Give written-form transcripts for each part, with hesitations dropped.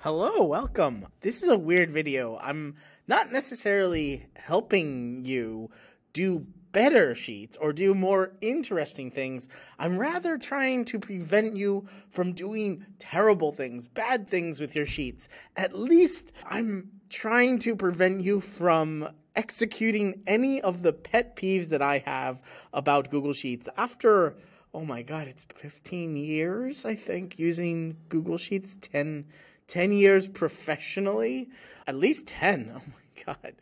Hello, welcome. This is a weird video. I'm not necessarily helping you do better sheets or do more interesting things. I'm rather trying to prevent you from doing terrible things, bad things with your sheets. At least I'm trying to prevent you from executing any of the pet peeves that I have about Google Sheets. After, oh my God, it's 15 years, I think, using Google Sheets, 10 years professionally, at least 10. Oh my God.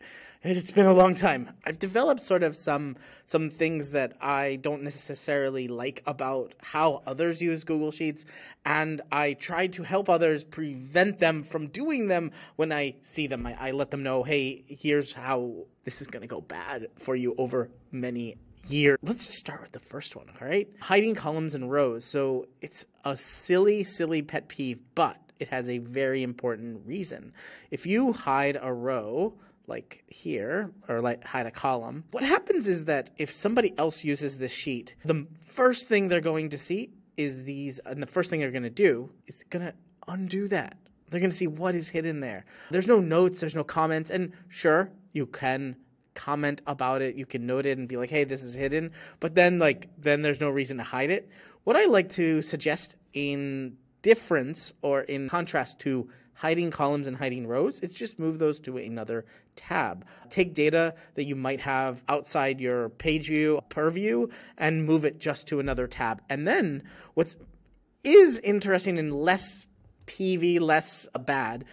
It's been a long time. I've developed sort of some things that I don't necessarily like about how others use Google Sheets, and I try to help others prevent them from doing them when I see them. I let them know, hey, here's how this is going to go bad for you over many years. Let's just start with the first one, all right? Hiding columns and rows. So it's a silly pet peeve, but it has a very important reason. If you hide a row, like here, or like hide a column, what happens is that if somebody else uses this sheet, the first thing they're going to see is these, and the first thing they're going to do is going to undo that. They're going to see what is hidden there. There's no notes, there's no comments, and sure, you can comment about it, you can note it and be like, hey, this is hidden, but then there's no reason to hide it. What I like to suggest in difference or in contrast to hiding columns and hiding rows, it's just move those to another tab. Take data that you might have outside your page view, purview, and move it just to another tab. And then what is interesting and less peevy, less bad,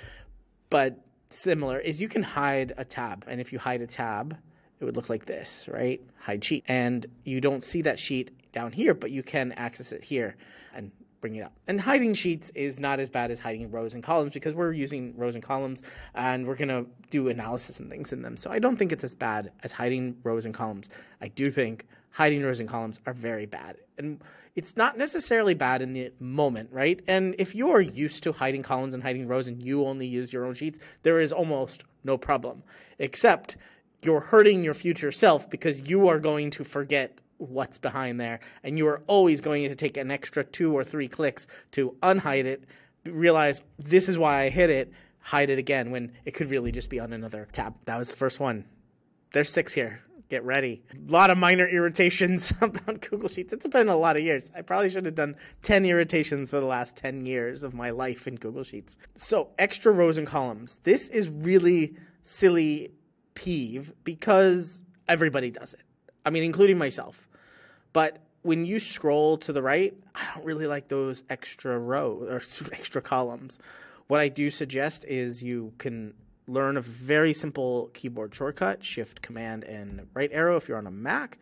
but similar, is you can hide a tab. And if you hide a tab, it would look like this, right? Hide sheet. And you don't see that sheet down here, but you can access it here and bring it up. And hiding sheets is not as bad as hiding rows and columns because we're using rows and columns and we're going to do analysis and things in them. So I don't think it's as bad as hiding rows and columns. I do think hiding rows and columns are very bad. And it's not necessarily bad in the moment, right? And if you are used to hiding columns and hiding rows and you only use your own sheets, there is almost no problem, except you're hurting your future self because you are going to forget what's behind there, and you are always going to take an extra 2 or 3 clicks to unhide it, realize this is why I hid it, hide it again when it could really just be on another tab. That was the first one. There's 6 here. Get ready. A lot of minor irritations about Google Sheets. It's been a lot of years. I probably should have done 10 irritations for the last 10 years of my life in Google Sheets. So extra rows and columns. This is really silly peeve because everybody does it. I mean, including myself. But when you scroll to the right, I don't really like those extra rows or extra columns. What I do suggest is you can learn a very simple keyboard shortcut, Shift, Command, and right arrow if you're on a Mac.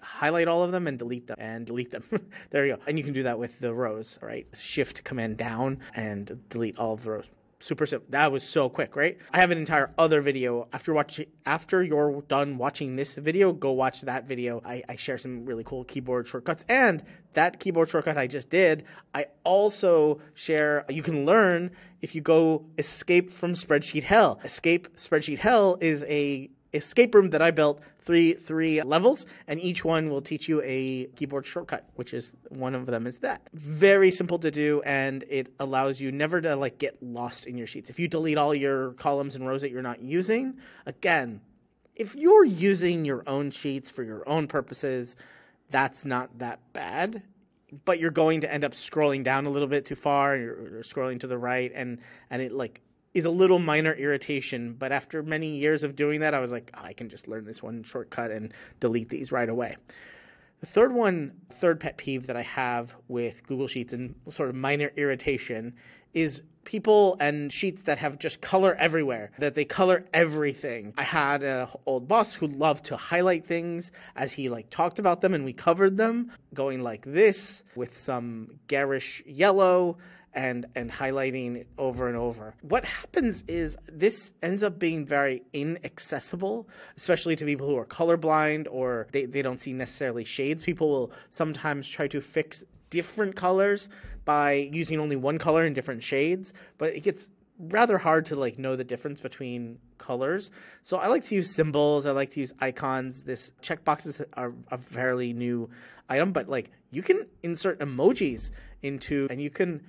Highlight all of them and delete them. There you go. And you can do that with the rows, right? Shift, Command, down, and delete all of the rows. Super simple. That was so quick, right? I have an entire other video. After you're done watching this video, go watch that video. I share some really cool keyboard shortcuts. And that keyboard shortcut I just did, I also share, you can learn if you go escape from Spreadsheet Hell. Escape Spreadsheet Hell is a escape room that I built, three levels, and each one will teach you a keyboard shortcut, which is one of them is that. Very simple to do, and it allows you never to get lost in your sheets. If you delete all your columns and rows that you're not using, again, if you're using your own sheets for your own purposes, that's not that bad. But you're going to end up scrolling down a little bit too far, you're scrolling to the right, and it is a little minor irritation, but after many years of doing that, I was like, oh, I can just learn this one shortcut and delete these right away. The third pet peeve that I have with Google Sheets and sort of minor irritation is people and sheets that have just color everywhere, that they color everything. I had an old boss who loved to highlight things as he talked about them, and we covered them, going like this with some garish yellow, and highlighting it over and over. What happens is this ends up being very inaccessible, especially to people who are colorblind or they don't see necessarily shades. People will sometimes try to fix different colors by using only one color in different shades, but it gets rather hard to know the difference between colors. So I like to use symbols. I like to use icons. This checkboxes are a fairly new item, but you can insert emojis into, and you can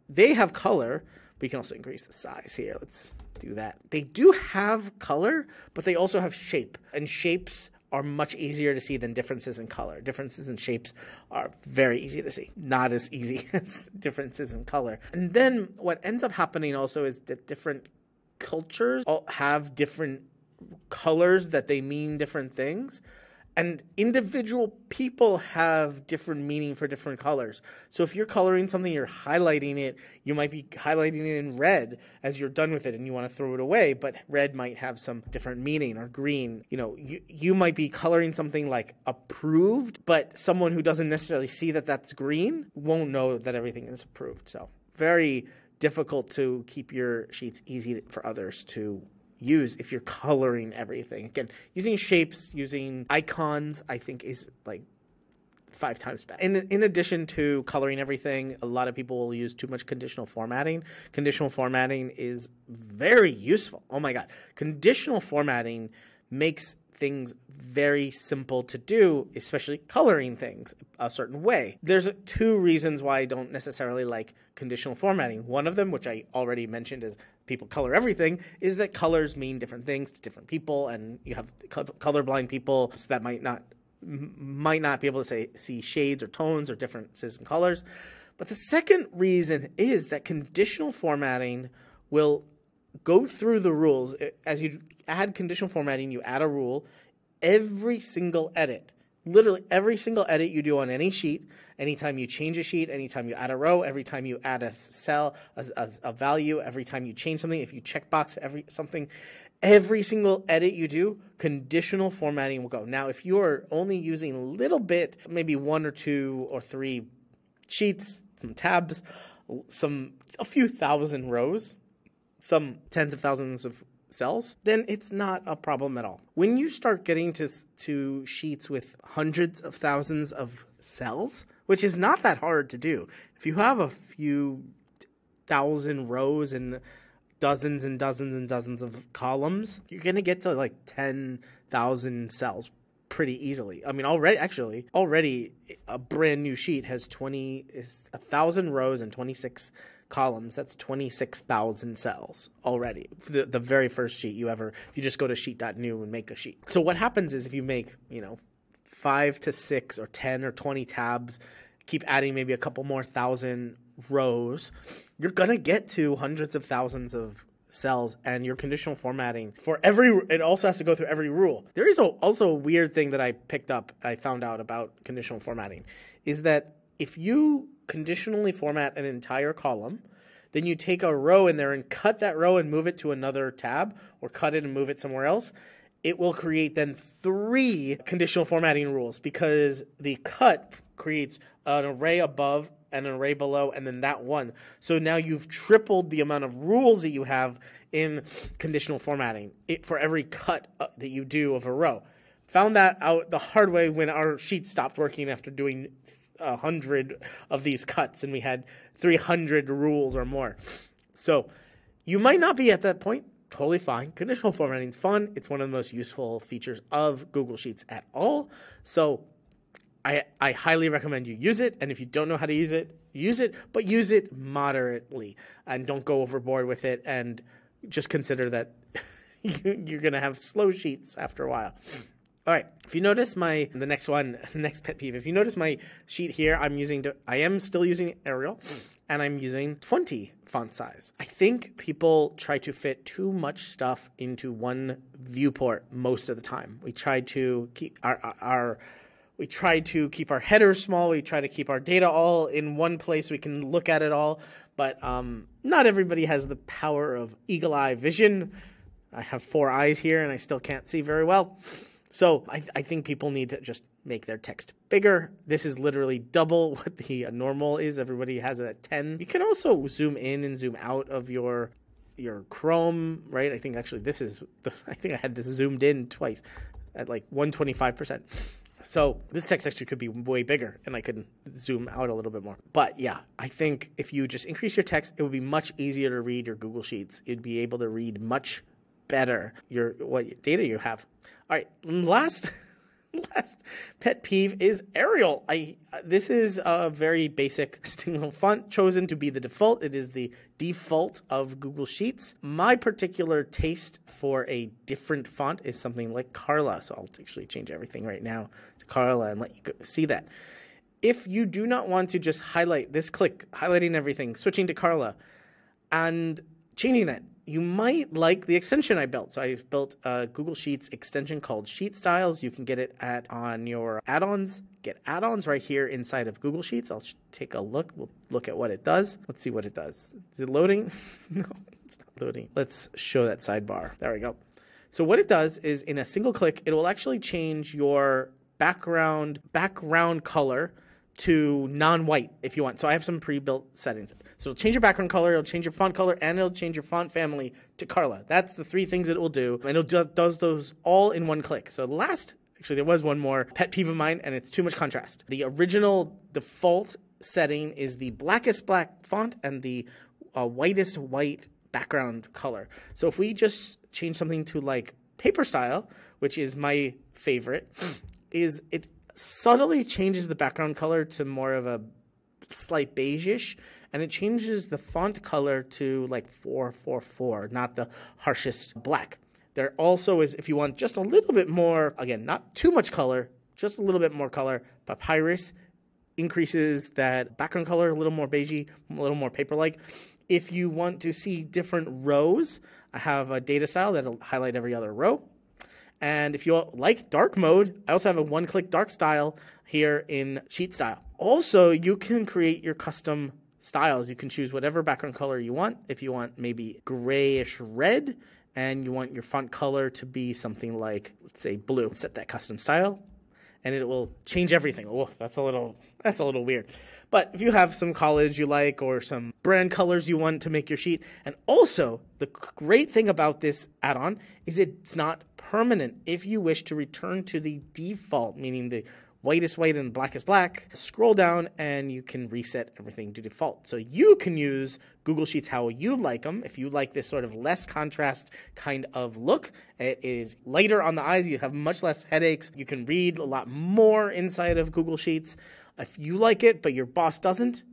they have color, We can also increase the size here. Let's do that. They do have color, but they also have shape. And shapes are much easier to see than differences in color. Differences in shapes are very easy to see. Not as easy as differences in color. And then what ends up happening also is that different cultures all have different colors that they mean different things. And individual people have different meaning for different colors. So if you're coloring something, you're highlighting it, you might be highlighting it in red as you're done with it and you want to throw it away, but red might have some different meaning, or green. You know, you might be coloring something like approved, but someone who doesn't necessarily see that that's green won't know that everything is approved. So very difficult to keep your sheets easy for others to use if you're coloring everything. Again, using shapes, using icons, I think is like 5 times better. In addition to coloring everything, a lot of people will use too much conditional formatting. Conditional formatting is very useful. Oh my God. Conditional formatting makes things very simple to do, especially coloring things a certain way. There's 2 reasons why I don't necessarily like conditional formatting. One of them, which I already mentioned, is people color everything, is that colors mean different things to different people, and you have colorblind people so that might not be able to see shades or tones or differences in colors. But the second reason is that conditional formatting will go through the rules. As you add conditional formatting, you add a rule. Every single edit, literally every single edit you do on any sheet, anytime you change a sheet, anytime you add a row, every time you add a cell, a value, every time you change something, if you checkbox every single edit you do, conditional formatting will go. Now, if you're only using a little bit, maybe 1 or 2 or 3 sheets, some tabs, a few thousand rows, some tens of thousands of cells, then it's not a problem at all. When you start getting to sheets with hundreds of thousands of cells, which is not that hard to do, if you have a few thousand rows and dozens and dozens and dozens of columns, you're going to get to like 10,000 cells pretty easily. I mean, already a brand new sheet has 1,000 rows and 26 columns. That's 26,000 cells already. The very first sheet if you just go to sheet.new and make a sheet. So what happens is if you make, 5 to 6 or 10 or 20 tabs, keep adding maybe a couple more thousand rows, you're going to get to hundreds of thousands of cells, and your conditional formatting it also has to go through every rule. There is also a weird thing that I found out about conditional formatting, is that if you conditionally format an entire column, then you take a row in there and cut that row and move it to another tab, or cut it and move it somewhere else, it will create then 3 conditional formatting rules, because the cut creates an array above and an array below, and then that one. So now you've tripled the amount of rules that you have in conditional formatting for every cut that you do of a row. Found that out the hard way when our sheet stopped working after doing 100 of these cuts, and we had 300 rules or more. So you might not be at that point. Totally fine. Conditional formatting is fun. It's one of the most useful features of Google Sheets at all. So I highly recommend you use it. And if you don't know how to use it, but use it moderately, and don't go overboard with it, and just consider that you're going to have slow sheets after a while. All right, if you notice the next pet peeve, if you notice my sheet here, I am still using Arial, and I'm using 20 font size. I think people try to fit too much stuff into one viewport most of the time. We try to keep our headers small. We try to keep our data all in one place. We can look at it all, but not everybody has the power of eagle-eye vision. I have 4 eyes here, and I still can't see very well. So I think people need to just make their text bigger. This is literally double what the normal is. Everybody has it at 10. You can also zoom in and zoom out of your Chrome, right? I think actually I think I had this zoomed in twice at like 125%. So this text actually could be way bigger, and I could zoom out a little bit more. But yeah, I think if you just increase your text, it would be much easier to read your Google Sheets. You'd be able to read much better what data you have. All right, last last pet peeve is Arial. This is a very basic single font chosen to be the default. It is the default of Google Sheets. My particular taste for a different font is something like Carla. So I'll actually change everything right now to Carla and let you see that. If you do not want to just highlight this click, highlighting everything, switching to Carla, and changing that, you might like the extension I built. So I built a Google Sheets extension called Sheet Styles. You can get it on your add-ons. Get add-ons right here inside of Google Sheets. I'll take a look. We'll look at what it does. Let's see what it does. Is it loading? No, it's not loading. Let's show that sidebar. There we go. So what it does is in a single click, it will actually change your background color to non-white if you want. So I have some pre-built settings. So it'll change your background color, it'll change your font color, and it'll change your font family to Carla. That's the three things it will do, and it does those all in one click. So actually there was one more pet peeve of mine, and it's too much contrast. The original default setting is the blackest black font and the whitest white background color. So if we just change something to like paper style, which is my favorite, is it subtly changes the background color to more of a slight beige-ish, and it changes the font color to like 444, not the harshest black. There also is, if you want just a little bit more, again, not too much color, just a little bit more color, Papyrus increases that background color a little more beigey, a little more paper-like. If you want to see different rows, I have a data style that'll highlight every other row. And if you like dark mode, I also have a one-click dark style here in Sheet Style. Also, you can create your custom styles. You can choose whatever background color you want. If you want maybe grayish red and you want your font color to be something like, let's say, blue, set that custom style and it will change everything. Oh, that's a little weird. But if you have some college you like or some brand colors you want to make your sheet, and also the great thing about this add-on is it's not permanent. If you wish to return to the default, meaning the whitest white and blackest black, scroll down and you can reset everything to default. So you can use Google Sheets how you like them. If you like this sort of less contrast kind of look, it is lighter on the eyes, you have much less headaches, you can read a lot more inside of Google Sheets. If you like it but your boss doesn't,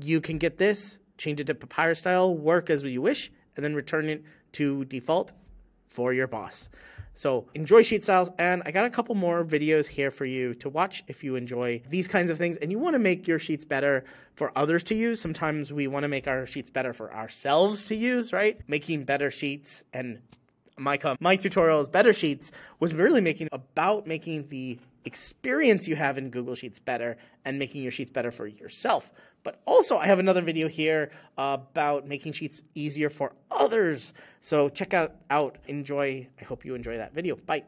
you can get this, change it to Papyrus style, work as you wish, and then return it to default for your boss. So enjoy Sheet Styles, and I got a couple more videos here for you to watch if you enjoy these kinds of things and you want to make your sheets better for others to use. Sometimes we want to make our sheets better for ourselves to use, right? Making better sheets, and my tutorial is Better Sheets, was really about making the experience you have in Google Sheets better and making your sheets better for yourself. But also I have another video here about making sheets easier for others. So check out, enjoy. I hope you enjoy that video. Bye.